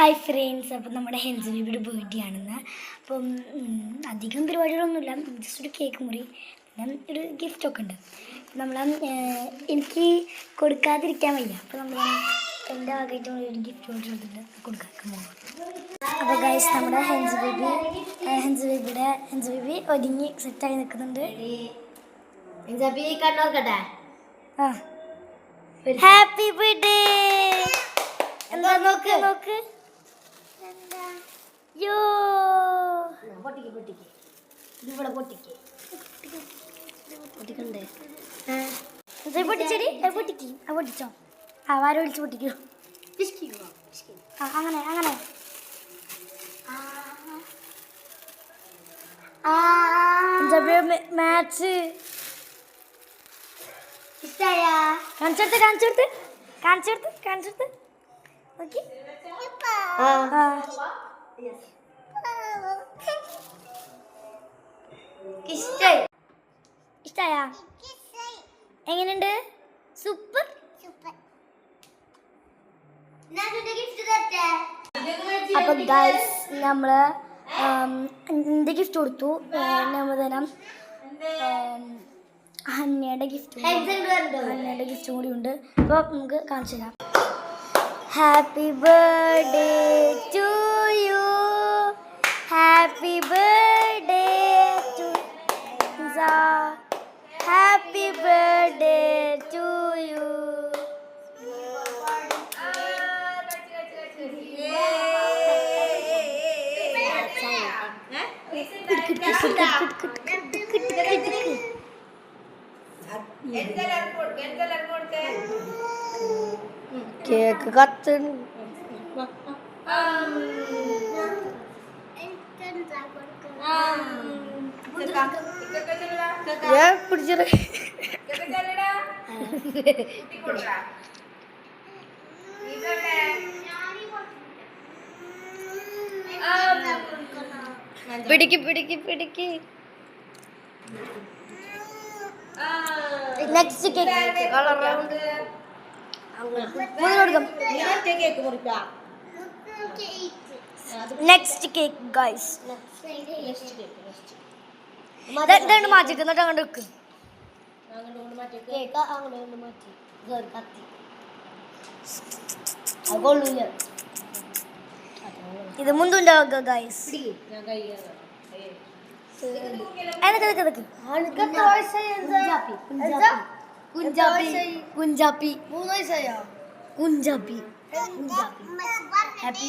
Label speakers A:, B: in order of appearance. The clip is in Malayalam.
A: ഹായ് ഫ്രണ്ട്സ്, അപ്പം നമ്മുടെ ഹെൻസ് ബേബിയുടെ ബർത്ത്ഡേ ആണെന്ന്. അപ്പം അധികം പരിപാടികളൊന്നുമില്ല, ജസ്റ്റ് ഒരു കേക്ക് മുറി, പിന്നെ ഒരു ഗിഫ്റ്റൊക്കെ ഉണ്ട്. നമ്മൾ എനിക്ക് കൊടുക്കാതിരിക്കാൻ വയ്യ, അപ്പോൾ നമ്മൾ എൻ്റെ ഭാഗമായിട്ട് ഒരു ഗിഫ്റ്റ് കൊടുത്തിട്ടുണ്ട്, കൊടുക്കാൻ പോകും. അപ്പോൾ ഗൈസ്, നമ്മുടെ ഹെൻസ് ബേബി ഒരുങ്ങി സെറ്റായി നിൽക്കുന്നുണ്ട്. ആ, ഹാപ്പി ബർത്ത്ഡേ. എന്താ നോക്ക് നോക്ക്, യോ ഇവിടെ പൊട്ടിക്കണ്ടേ? പൊട്ടിച്ചടി, പൊട്ടിച്ചോ. ആ, വാര വിളിച്ച് പൊട്ടിക്കോ. ആ, അങ്ങനെ അങ്ങനെ. മാച്ച് കാണിച്ചെടുത്ത് ഓക്കെ. ഇഷ്ടായ? എങ്ങനെയുണ്ട്? സൂപ്പർ. അപ്പൊ ഗൈസ്, നമ്മള് എൻ്റെ ഗിഫ്റ്റ് കൊടുത്തു. നമ്മതരം ഹന്നയുടെ ഗിഫ്റ്റും കൂടി ഉണ്ട്. അപ്പോൾ നമുക്ക് കാണിച്ചു തരാം. Happy birthday to you, happy birthday to Hamza, happy birthday to you. Cake കത്തുന്നു. പിടിച്ചത് പിടിക്ക്. Next cake next cake guys. രണ്ട് മാറ്റിക്ക്, എന്നിട്ട് അങ്ങോട്ട് വെക്ക്. ഇത് മുന്തുണ്ടോ ഗൈസ്? കുഞ്ചാപ്പി ഹാപ്പി